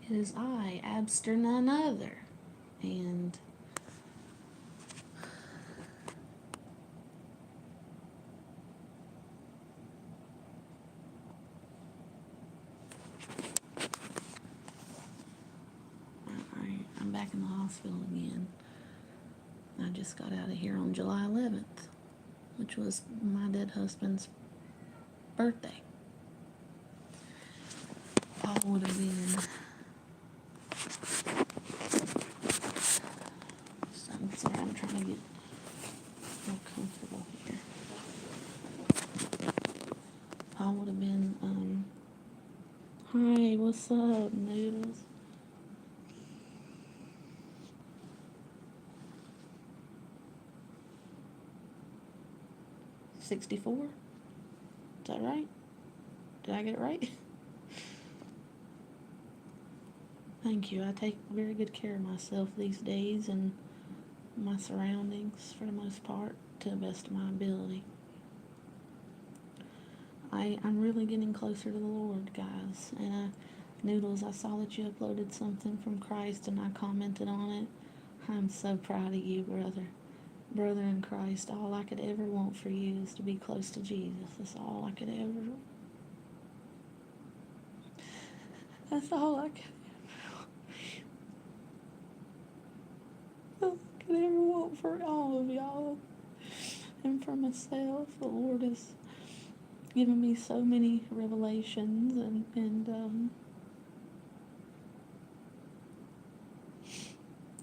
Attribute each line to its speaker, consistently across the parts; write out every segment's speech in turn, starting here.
Speaker 1: It is I, Abster none other. And I'm back in the hospital again. I just got out of here on July 11th, which was my dead husband's birthday. Paul would have been. So I'm sorry, I'm trying to get more comfortable here. Paul would have been, hi, what's up, noodles? $64? Is that right? Did I get it right? Thank you. I take very good care of myself these days and my surroundings for the most part to the best of my ability. I'm really getting closer to the Lord, guys. And Noodles, I saw that you uploaded something from Christ and I commented on it. I'm so proud of you, brother. Brother in Christ, all I could ever want for you is to be close to Jesus. That's all I could ever. That's all I could ever want for all of y'all. And for myself, the Lord has given me so many revelations and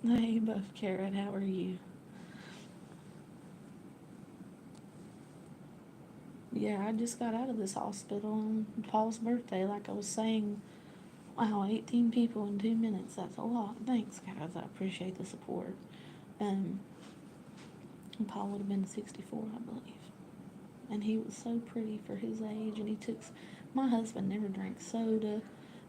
Speaker 1: hey, Buff Carrot, how are you? Yeah, I just got out of this hospital on Paul's birthday, like I was saying. Wow, 18 people in 2 minutes. That's a lot. Thanks, guys. I appreciate the support. Um, Paul would have been 64, I believe. And he was so pretty for his age. And he took. My husband never drank soda.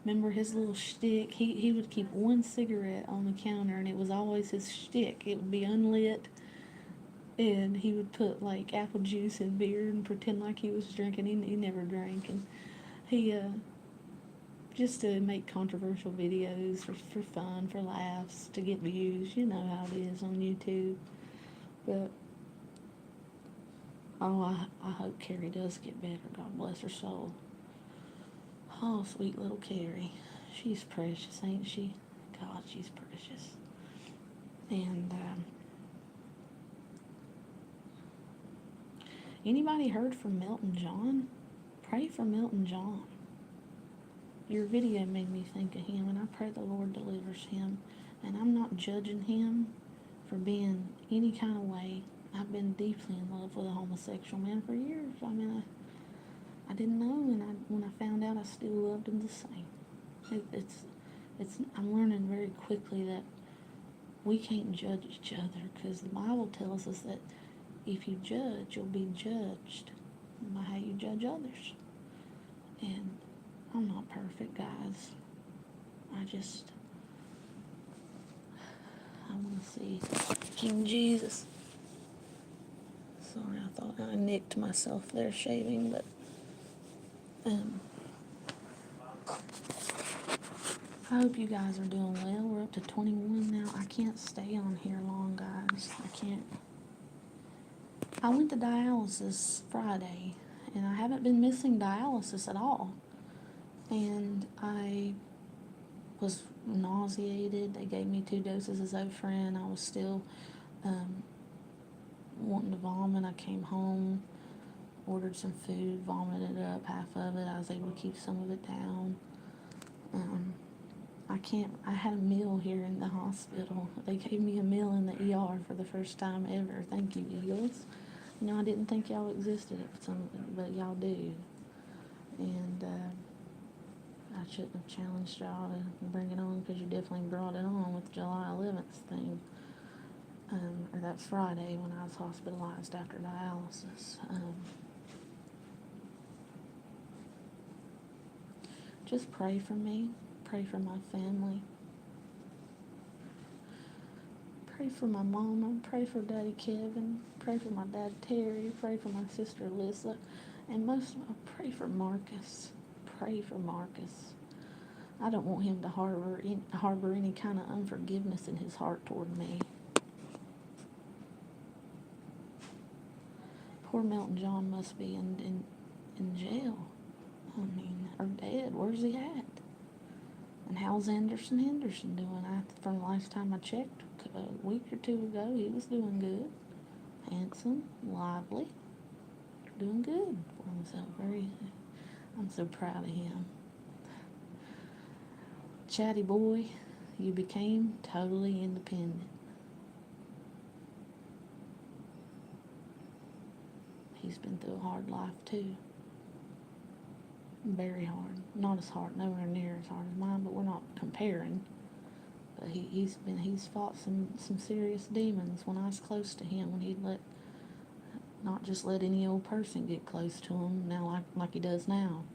Speaker 1: Remember his little shtick? He would keep one cigarette on the counter, and it was always his shtick. It would be unlit, and he would put like apple juice in beer and pretend like he was drinking. He never drank, and he just to make controversial videos for fun, for laughs, to get views. You know how it is on YouTube. But oh, I hope Carrie does get better. God bless her soul. Oh, sweet little Carrie. She's precious, ain't she? God, she's precious. And anybody heard from Milton John? Pray for Milton John. Your video made me think of him, and I pray the Lord delivers him. And I'm not judging him for being any kind of way. I've been deeply in love with a homosexual man for years. I mean, I didn't know, and when I found out, I still loved him the same. It's. I'm learning very quickly that we can't judge each other because the Bible tells us that if you judge, you'll be judged by how you judge others. And I'm not perfect, guys. I want to see King Jesus. Sorry, I thought I nicked myself there shaving, but I hope you guys are doing well. We're up to 21 now. I can't stay on here long, guys. I can't. I went to dialysis Friday, and I haven't been missing dialysis at all. And I was nauseated. They gave me 2 doses of Zofran. I was still wanting to vomit. I came home, ordered some food, vomited up half of it. I was able to keep some of it down. I had a meal here in the hospital. They gave me a meal in the ER for the first time ever. Thank you, Eagles. You know, I didn't think y'all existed at some, but y'all do. And I shouldn't have challenged y'all to bring it on because you definitely brought it on with the July 11th thing. Or that Friday when I was hospitalized after dialysis. Just pray for me. Pray for my family. Pray for my mama. Pray for Daddy Kevin. Pray for my dad Terry. Pray for my sister Alyssa. And most of all, pray for Marcus. Pray for Marcus. I don't want him to harbor any kind of unforgiveness in his heart toward me. Poor Melton John must be in jail. I mean, or dead. Where's he at? And how's Anderson Henderson doing? From the last time I checked a week or two ago, he was doing good. Handsome, lively, doing good for himself. I'm so proud of him. Chatty boy, you became totally independent. He's been through a hard life too. Very hard. Not as hard, nowhere near as hard as mine, but we're not comparing. But he's fought some serious demons when I was close to him, when he'd not just let any old person get close to him now like he does now.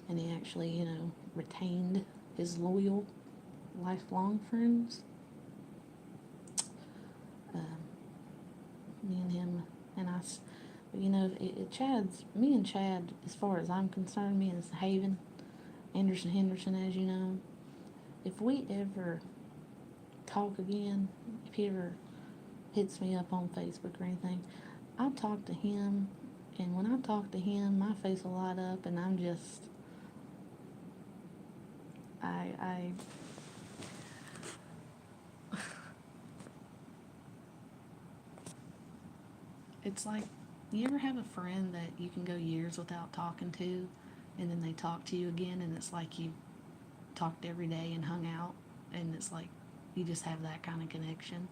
Speaker 1: And he actually, retained his loyal, lifelong friends. Me and him, and I, me and Chad, as far as I'm concerned, me and Haven, Anderson Henderson, as you know, if we ever talk again, if he ever hits me up on Facebook or anything, I'll talk to him, and when I talk to him, my face will light up, and I'm just, it's like, you ever have a friend that you can go years without talking to, and then they talk to you again, and it's like you talked every day and hung out, and it's like you just have that kind of connection.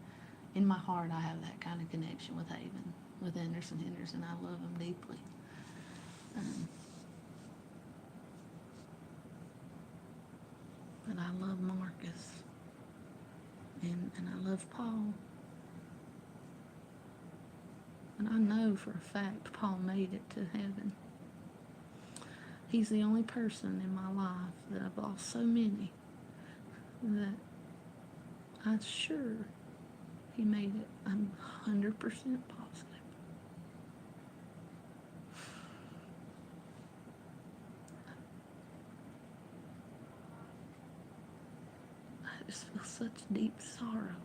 Speaker 1: In my heart, I have that kind of connection with Haven, with Anderson Henderson. I love him deeply. But I love Marcus, and I love Paul. And I know for a fact Paul made it to heaven. He's the only person in my life that I've lost so many that I'm sure he made it. I'm 100% positive. I just feel such deep sorrow.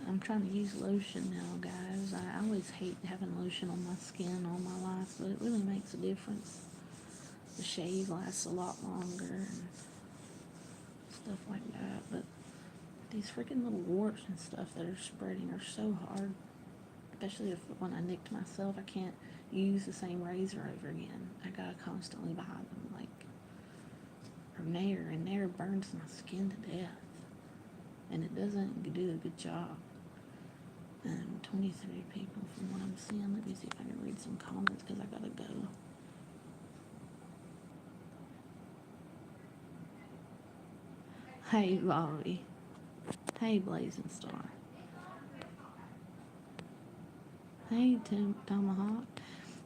Speaker 1: I'm trying to use lotion now, guys. I always hate having lotion on my skin all my life, but it really makes a difference. The shave lasts a lot longer and stuff like that, but these freaking little warts and stuff that are spreading are so hard, especially when I nicked myself, I can't use the same razor over again. I gotta constantly buy them, or Nair burns my skin to death, and it doesn't do a good job. 23 people from what I'm seeing. Let me see if I can read some comments, because I gotta go. Hey, Bobby. Hey, Blazing Star. Hey, Tomahawk.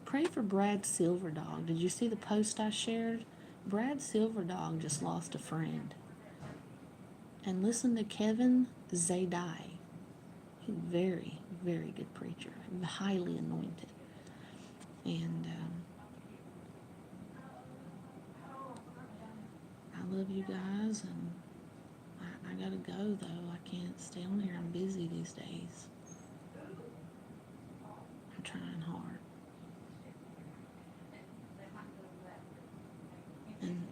Speaker 1: Pray for Brad Silverdog. Did you see the post I shared? Brad Silverdog just lost a friend. And listen to Kevin Zadai. He's a very, very good preacher. Highly anointed. And I love you guys, and I gotta go, though. I can't stay on here. I'm busy these days. I'm trying hard. And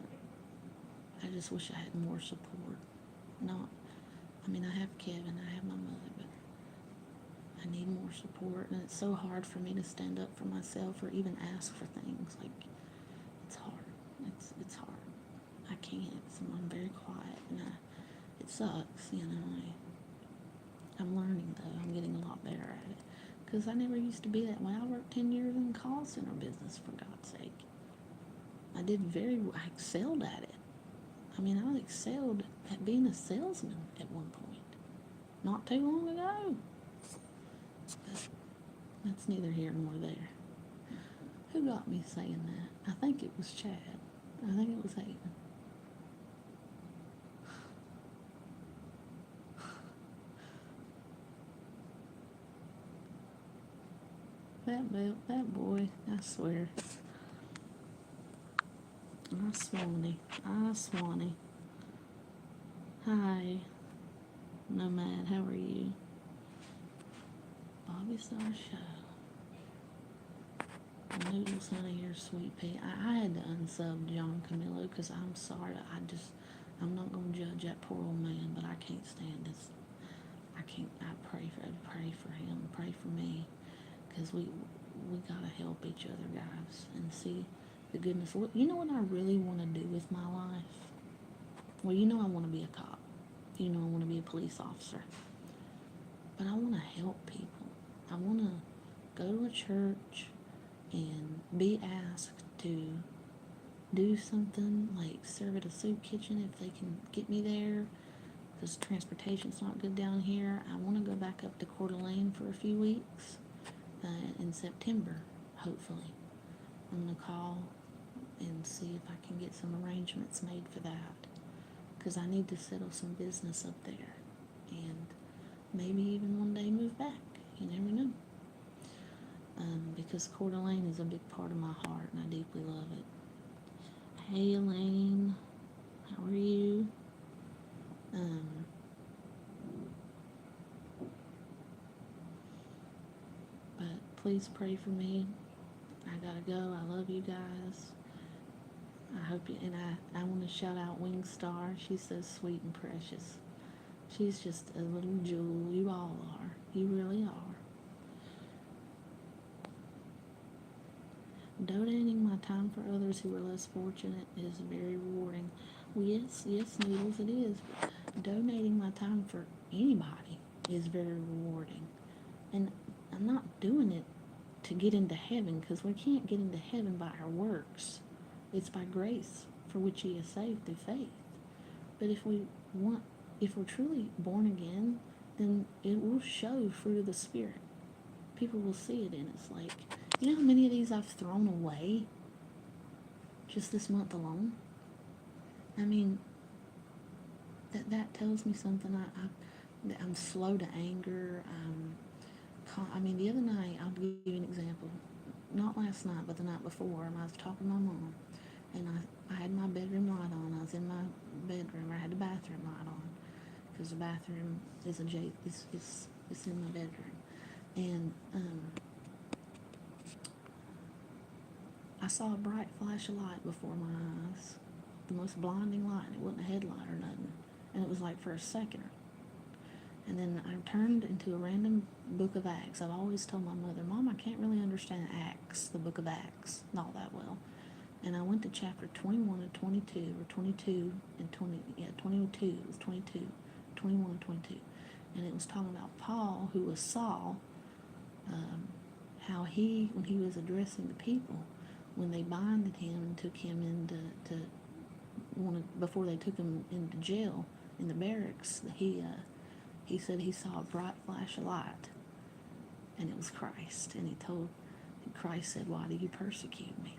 Speaker 1: I just wish I had more support. I have Kevin, I have my mother, but I need more support. And it's so hard for me to stand up for myself or even ask for things. It's hard. It's hard. I can't. So I'm very quiet, and it sucks, I'm learning, though. I'm getting a lot better at it. Because I never used to be that way. I worked 10 years in the call center business, for God's sake. I excelled at it. I excelled at being a salesman at one point. Not too long ago. But that's neither here nor there. Who got me saying that? I think it was Chad. I think it was Hayden. that boy, I swear. I Swanee. Hi, Nomad, how are you? Bobby Star Show. Noodles, honey, your sweet pea. I had to unsub John Camillo because I'm sorry. I'm not going to judge that poor old man, but I can't stand this. I pray for him, pray for me, because we got to help each other, guys, and see the goodness. You know what I really want to do with my life? Well, you know I want to be a cop. You know I want to be a police officer. But I want to help people. I want to go to a church and be asked to do something like serve at a soup kitchen if they can get me there, because transportation's not good down here. I want to go back up to Coeur d'Alene for a few weeks in September, hopefully. I'm going to call and see if I can get some arrangements made for that, because I need to settle some business up there and maybe even one day move back. You never know. Because Coeur d'Alene is a big part of my heart and I deeply love it. Hey Elaine, how are you? But please pray for me. I gotta go. I love you guys. I hope you, and I want to shout out Wingstar. She's so sweet and precious. She's just a little jewel. You all are. You really are. Donating my time for others who are less fortunate is very rewarding. Well, yes, Noodles, it is. But donating my time for anybody is very rewarding. And I'm not doing it to get into heaven, because we can't get into heaven by our works. It's by grace for which He is saved through faith. But if we're truly born again, then it will show fruit of the Spirit. People will see it in us. Like, you know how many of these I've thrown away just this month alone? I mean, that tells me something. I'm slow to anger. I mean, the other night, I'll give you an example. Not last night, but the night before, I was talking to my mom, and I had my bedroom light on. I was in my bedroom. I had the bathroom light on, because the bathroom is it's in my bedroom. And I saw a bright flash of light before my eyes, the most blinding light. It wasn't a headlight or nothing, and it was like for a second. And then I turned into a random book of Acts. I've always told my mother, Mom, I can't really understand Acts, the book of Acts, not that well. And I went to chapter 21 and 22, or 22 and 20, 22, it was 22, 21 and 22. And it was talking about Paul, who was Saul, how when he was addressing the people, when they binded him and took him into before they took him into jail in the barracks, he said he saw a bright flash of light, and it was Christ. And Christ said, "Why do you persecute me?"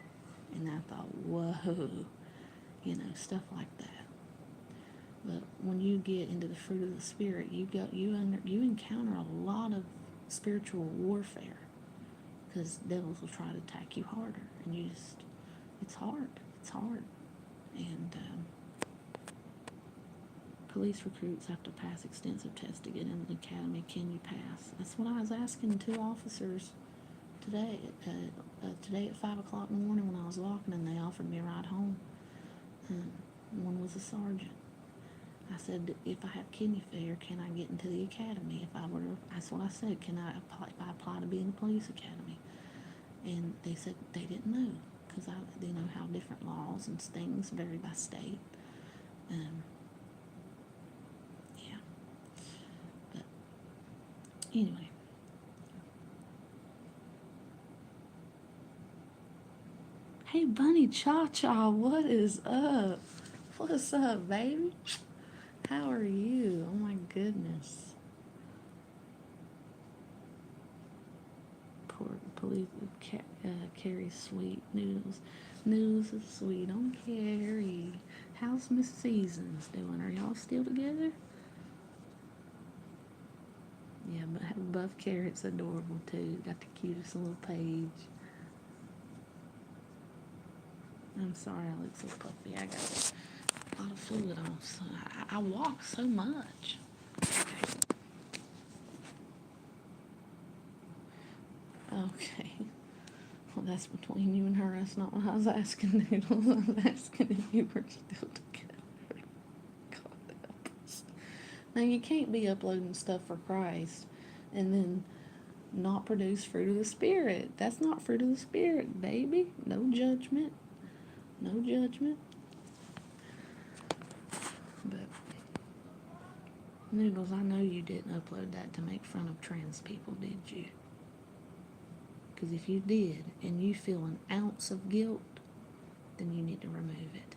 Speaker 1: And I thought, whoa, stuff like that. But when you get into the fruit of the Spirit, you encounter a lot of spiritual warfare, because devils will try to attack you harder, and it's hard. And police recruits have to pass extensive tests to get into the academy. Can you pass? That's what I was asking 2 officers today. Today at 5 o'clock in the morning when I was walking, and they offered me a ride home. One was a sergeant. I said, if I have kidney failure, can I get into the academy? That's what I said. Can I apply to be in the police academy? And they said they didn't know, because they know how different laws and things vary by state. Yeah. But anyway. Hey, Bunny Cha-Cha, what is up? What's up, baby? How are you? Oh my goodness. Poor police, Carrie's sweet. News is sweet on Carrie. How's Miss Seasons doing? Are y'all still together? Yeah, but Buff Carrot's adorable too. Got the cutest little page. I'm sorry I look so puffy. I got a lot of fluid on. So I walk so much. Okay. Well, that's between you and her. That's not what I was asking, Noodles. I was asking if you were still together. God help us. Now, you can't be uploading stuff for Christ and then not produce fruit of the Spirit. That's not fruit of the Spirit, baby. No judgment. No judgment. But, Noodles, I know you didn't upload that to make fun of trans people, did you? Because if you did and you feel an ounce of guilt, then you need to remove it.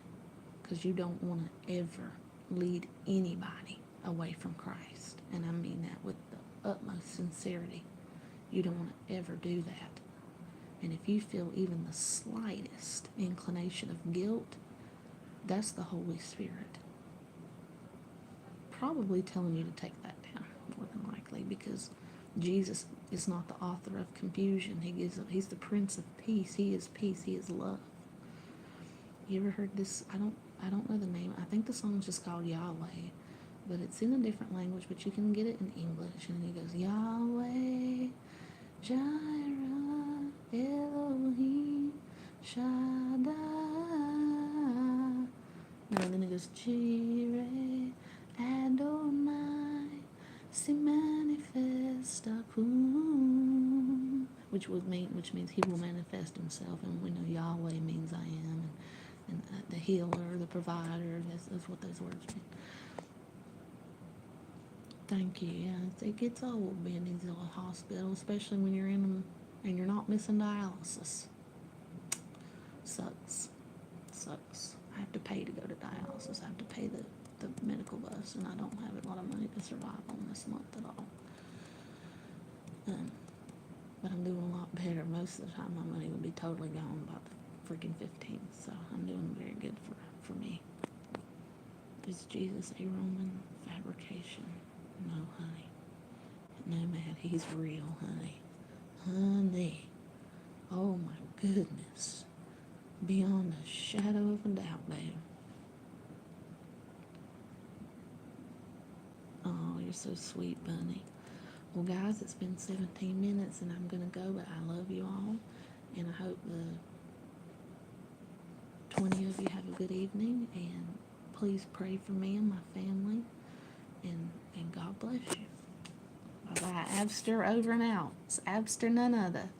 Speaker 1: Because you don't want to ever lead anybody away from Christ. And I mean that with the utmost sincerity. You don't want to ever do that. And if you feel even the slightest inclination of guilt, that's the Holy Spirit probably telling you to take that down, more than likely, because Jesus is not the author of confusion. He's the Prince of Peace. He is peace. He is love. You ever heard this? I don't know the name. I think the song's just called Yahweh, but it's in a different language, but you can get it in English. And he goes, Yahweh, Jireh, Elohim, Shaddai. And then it goes, Jireh, Adonai, Si manifest which means he will manifest himself, and we know Yahweh means I am, and the healer, the provider. That's what those words mean. Thank you. Yeah, it gets old being in these little hospitals, especially when you're in them and you're not missing dialysis. Sucks. I have to pay to go to dialysis. I have to pay the medical bus, and I don't have a lot of money to survive on this month at all. But I'm doing a lot better. Most of the time, my money would be totally gone by the freaking 15th, so I'm doing very good for me. Is Jesus a Roman fabrication? No, honey. No, man, he's real, honey. Honey. Oh, my goodness. Beyond a shadow of a doubt, babe. Oh, you're so sweet, Bunny. Well, guys, it's been 17 minutes, and I'm going to go, but I love you all, and I hope the 20 of you have a good evening, and please pray for me and my family, and God bless you. Bye-bye. Abster over and out. It's Abster none other.